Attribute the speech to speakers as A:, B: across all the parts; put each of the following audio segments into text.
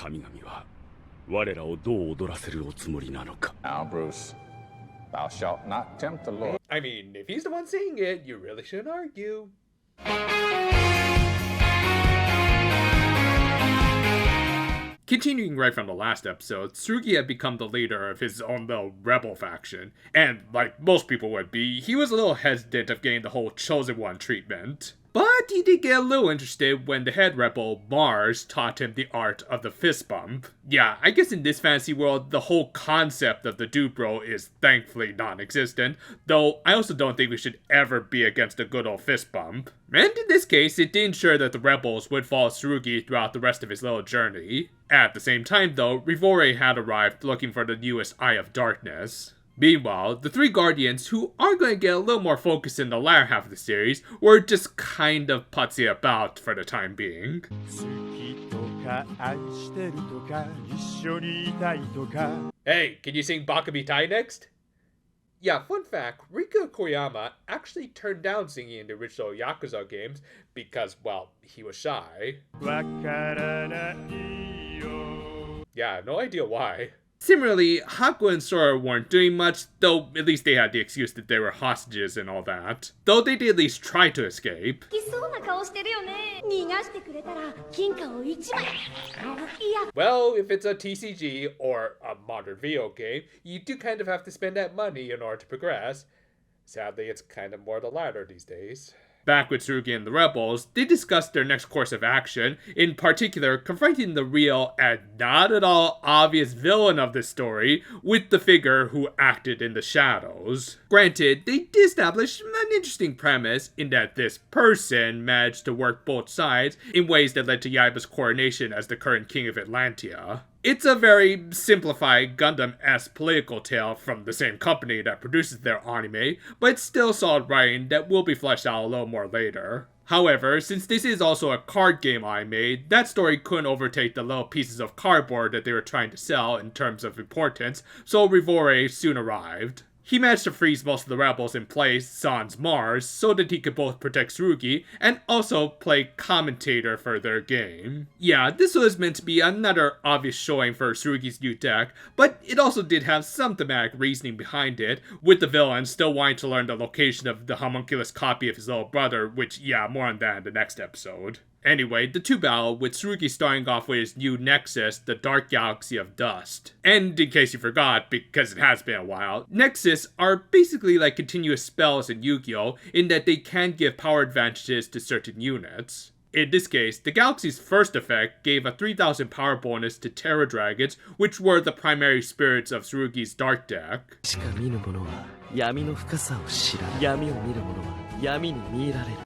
A: 神々は我らをどう踊らせるおつもりなのか。
B: Now, Bruce, thou shalt not tempt the Lord.
C: I mean, if he's the one saying it, you really shouldn't argue. Continuing right from the last episode, Tsurugi had become the leader of his own little rebel faction, and like most people would be, he was a little hesitant of getting the whole chosen one treatment. But he did get a little interested when the head rebel, Mars, taught him the art of the fist bump. Yeah, I guess in this fantasy world, the whole concept of the dude bro is thankfully non-existent, though I also don't think we should ever be against a good old fist bump. And in this case, it did ensure that the rebels would follow Tsurugi throughout the rest of his little journey. At the same time though, Rivore had arrived looking for the newest Eye of Darkness. Meanwhile, the three Guardians, who are going to get a little more focused in the latter half of the series, were just kind of putsy about for the time being. Hey, can you sing Bakabi Tai next? Yeah, fun fact, Rika Koyama actually turned down singing in the original Yakuza games because, well, he was shy. Yeah, I have no idea why. Similarly, Haku and Sora weren't doing much, though at least they had the excuse that they were hostages and all that. Though they did at least try to escape. Well, if it's a TCG or a modern video game, you do kind of have to spend that money in order to progress. Sadly, it's kind of more the latter these days. Back with Tsurugi and the rebels, they discussed their next course of action, in particular confronting the real and not at all obvious villain of this story with the figure who acted in the shadows. Granted, they did establish an interesting premise in that this person managed to work both sides in ways that led to Yaiba's coronation as the current king of Atlantia. It's a very simplified Gundam-esque political tale from the same company that produces their anime, but it's still solid writing that will be fleshed out a little more later. However, since this is also a card game anime, that story couldn't overtake the little pieces of cardboard that they were trying to sell in terms of importance, so Rivore soon arrived. He managed to freeze most of the rebels in place, sans Mars, so that he could both protect Tsurugi and also play commentator for their game. Yeah, this was meant to be another obvious showing for Tsurugi's new deck, but it also did have some thematic reasoning behind it, with the villain still wanting to learn the location of the homunculus copy of his little brother, which, yeah, more on that in the next episode. Anyway, the two battle, with Tsurugi starting off with his new Nexus, the Dark Galaxy of Dust. And in case you forgot, because it has been a while, Nexus are basically like continuous spells in Yu-Gi-Oh! In that they can give power advantages to certain units. In this case, the Galaxy's first effect gave a 3000 power bonus to Terra Dragons, which were the primary spirits of Tsurugi's Dark deck.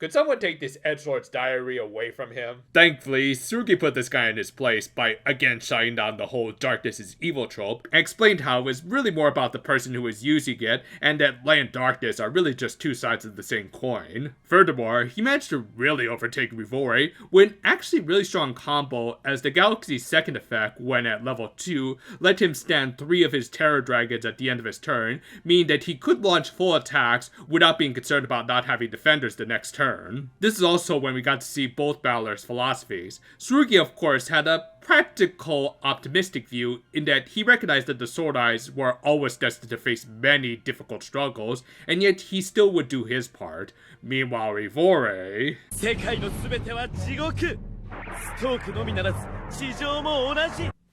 C: Could someone take this Edgelord's diary away from him? Thankfully, Tsurugi put this guy in his place by again shutting down the whole darkness is evil trope, and explained how it was really more about the person who was using it, and that light and darkness are really just two sides of the same coin. Furthermore, he managed to really overtake Rivore with an actually really strong combo, as the Galaxy's second effect, when at level 2, let him stand 3 of his Terror Dragons at the end of his turn, meaning that he could launch full attacks without being concerned about not having defenders the next turn. This is also when we got to see both battlers' philosophies. Tsurugi, of course, had a practical, optimistic view in that he recognized that the Sword Eyes were always destined to face many difficult struggles, and yet he still would do his part. Meanwhile, Rivore...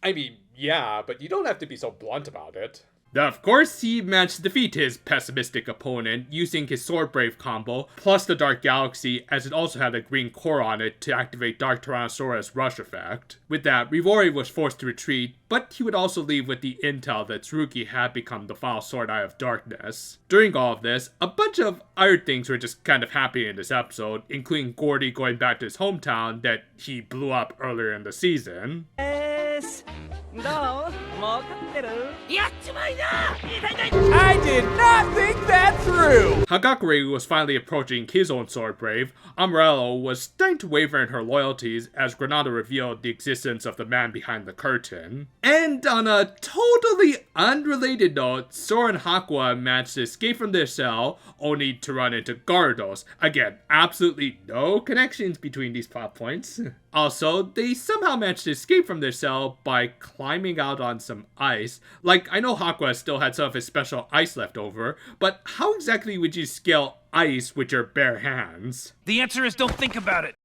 C: I mean, yeah, but you don't have to be so blunt about it. Of course, he managed to defeat his pessimistic opponent using his Sword Brave combo, plus the Dark Galaxy, as it also had a green core on it to activate Dark Tyrannosaurus Rush effect. With that, Rivore was forced to retreat, but he would also leave with the intel that Tsurugi had become the final Sword Eye of Darkness. During all of this, a bunch of other things were just kind of happening in this episode, including Gordy going back to his hometown that he blew up earlier in the season.
D: I did not think that through!
C: Hagakure was finally approaching his own Sword Brave. Amarello was starting to waver in her loyalties as Granada revealed the existence of the man behind the curtain. And on a totally unrelated note, Sora and Hakua managed to escape from their cell, only to run into Gyarados. Again, absolutely no connections between these plot points. Also, they somehow managed to escape from their cell by climbing out on some ice. Like, I know Hakua still had some of his special ice left over, but how exactly would you scale ice with your bare hands?
D: The answer is don't think about it.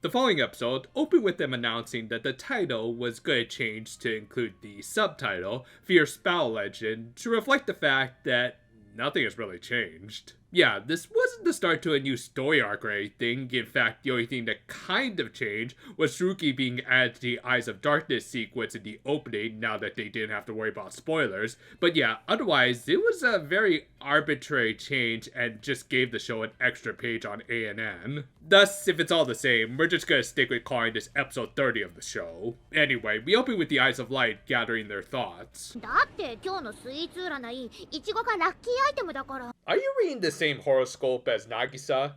C: The following episode opened with them announcing that the title was going to change to include the subtitle, Fierce Battle Legend, to reflect the fact that nothing has really changed. Yeah, this wasn't the start to a new story arc or anything. In fact, the only thing that kind of changed was Tsurugi being added to the Eyes of Darkness sequence in the opening now that they didn't have to worry about spoilers. But yeah, otherwise, it was a very arbitrary change and just gave the show an extra page on ANN. Thus, if it's all the same, we're just gonna stick with calling this episode 30 of the show. Anyway, we open with the Eyes of Light gathering their thoughts.
E: だって今日のスイーツ占いイチゴがラッキーアイテムだから。
C: Are you reading the same horoscope as Nagisa?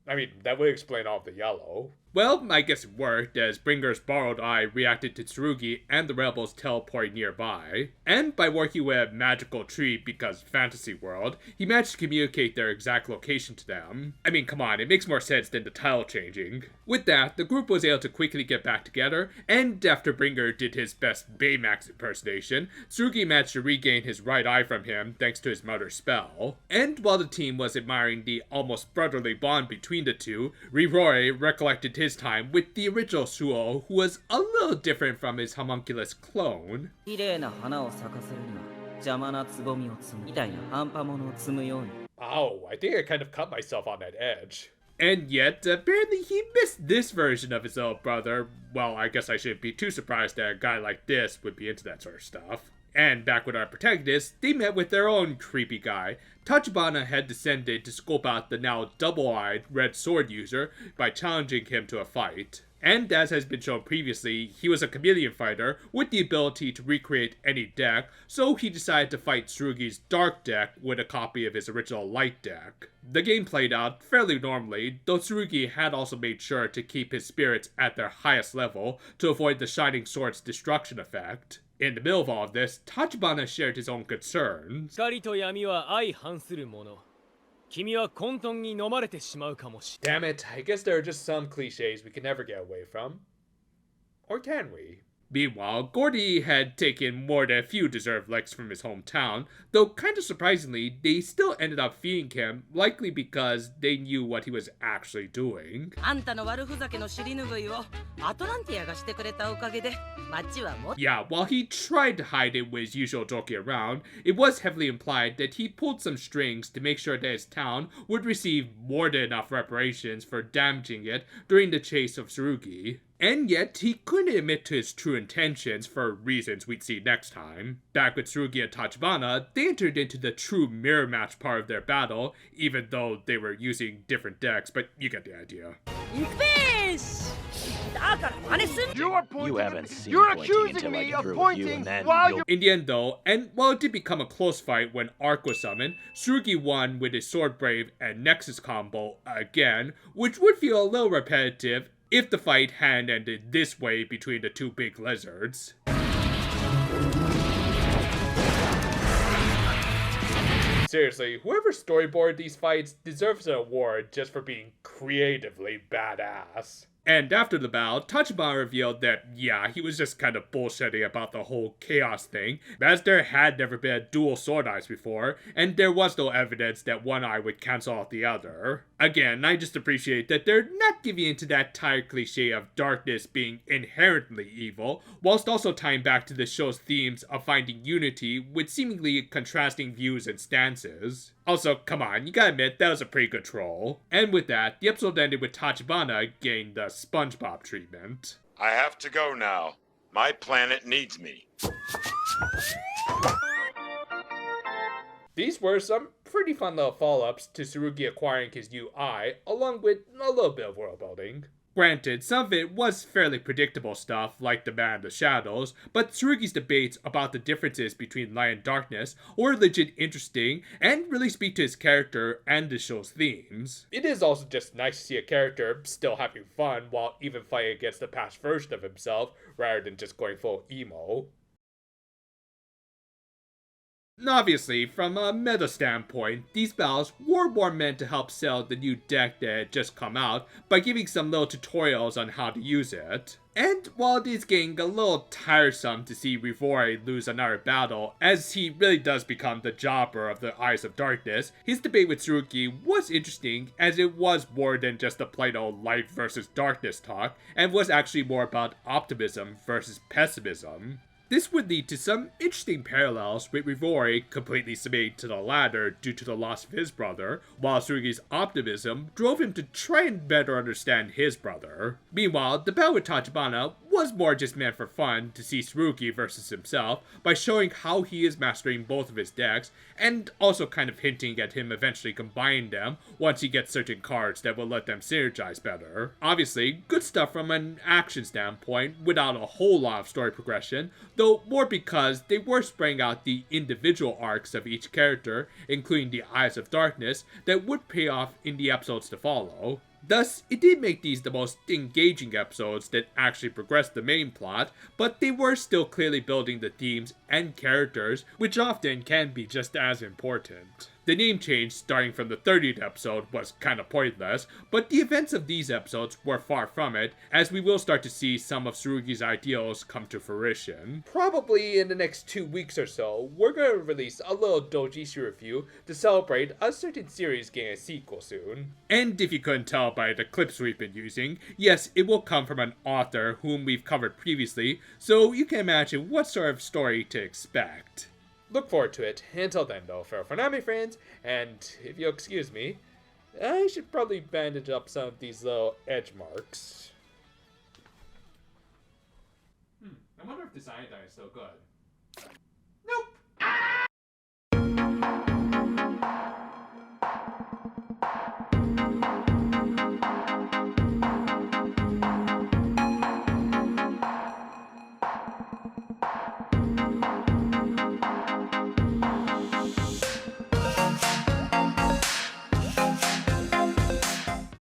C: I mean, that would explain all of the yellow. Well, I guess it worked, as Bringer's borrowed eye reacted to Tsurugi and the rebels teleporting nearby. And by working with a magical tree because fantasy world, he managed to communicate their exact location to them. I mean, come on, it makes more sense than the title changing. With that, the group was able to quickly get back together, and after Bringer did his best Baymax impersonation, Tsurugi managed to regain his right eye from him thanks to his mother's spell. And while the team was admiring the almost brotherly bond between the two, Riroi recollected his time with the original Suo, who was a little different from his homunculus clone. Oh, I think I kind of cut myself on that edge. And yet, apparently he missed this version of his little brother. Well, I guess I shouldn't be too surprised that a guy like this would be into that sort of stuff. And back with our protagonists, they met with their own creepy guy. Tachibana had descended to scope out the now double-eyed red sword user by challenging him to a fight. And as has been shown previously, he was a chameleon fighter with the ability to recreate any deck, so he decided to fight Tsurugi's dark deck with a copy of his original light deck. The game played out fairly normally, though Tsurugi had also made sure to keep his spirits at their highest level to avoid the Shining Sword's destruction effect. In the middle of all of this, Tachibana shared his own concerns. Damn it, I guess there are just some cliches we can never get away from. Or can we? Meanwhile, Gordy had taken more than a few deserved licks from his hometown, though kind of surprisingly, they still ended up feeding him, likely because they knew what he was actually doing. Yeah, while he tried to hide it with his usual joking around, it was heavily implied that he pulled some strings to make sure that his town would receive more than enough reparations for damaging it during the chase of Tsurugi. And yet, he couldn't admit to his true intentions for reasons we'd see next time. Back with Tsurugi and Tachibana, they entered into the true mirror match part of their battle, even though they were using different decks, but you get the idea.
F: You haven't seen You're accusing me of pointing while you're...
C: In the end though, and while it did become a close fight when Arc was summoned, Tsurugi won with his Sword Brave and Nexus combo again, which would feel a little repetitive if the fight hadn't ended this way between the two big lizards. Seriously, whoever storyboarded these fights deserves an award just for being creatively badass. And after the battle, Tachibana revealed that, yeah, he was just kind of bullshitting about the whole chaos thing, as there had never been a dual sword eyes before, and there was no evidence that one eye would cancel out the other. Again, I just appreciate that they're not giving into that tired cliche of darkness being inherently evil, whilst also tying back to the show's themes of finding unity with seemingly contrasting views and stances. Also, come on, you gotta admit, that was a pretty good troll. And with that, the episode ended with Tachibana getting the SpongeBob treatment.
G: I have to go now. My planet needs me.
C: These were some pretty fun little follow-ups to Tsurugi acquiring his new eye, along with a little bit of world building. Granted, some of it was fairly predictable stuff, like the Man in the Shadows, but Tsurugi's debates about the differences between light and darkness were legit interesting, and really speak to his character and the show's themes. It is also just nice to see a character still having fun while even fighting against the past version of himself, rather than just going full emo. Obviously, from a meta standpoint, these battles were more meant to help sell the new deck that had just come out by giving some little tutorials on how to use it. And while it is getting a little tiresome to see Rivori lose another battle, as he really does become the jobber of the Eyes of Darkness, his debate with Tsurugi was interesting, as it was more than just a plain old light versus darkness talk, and was actually more about optimism versus pessimism. This would lead to some interesting parallels, with Rivori completely submitting to the latter due to the loss of his brother, while Tsurugi's optimism drove him to try and better understand his brother. Meanwhile, the battle with Tachibana was more just meant for fun to see Tsurugi versus himself by showing how he is mastering both of his decks, and also kind of hinting at him eventually combining them once he gets certain cards that will let them synergize better. Obviously, good stuff from an action standpoint without a whole lot of story progression, though more because they were spreading out the individual arcs of each character, including the Eyes of Darkness, that would pay off in the episodes to follow. Thus, it did make these the most engaging episodes that actually progressed the main plot, but they were still clearly building the themes and characters, which often can be just as important. The name change starting from the 30th episode was kinda pointless, but the events of these episodes were far from it, as we will start to see some of Tsurugi's ideals come to fruition. Probably in the next 2 weeks or so, we're gonna release a little doujinshi review to celebrate a certain series getting a sequel soon. And if you couldn't tell by the clips we've been using, yes, it will come from an author whom we've covered previously, so you can imagine what sort of story to expect. Look forward to it. Until then, though, for now, my friends, and if you'll excuse me, I should probably bandage up some of these little edge marks. I wonder if this iodine is still good.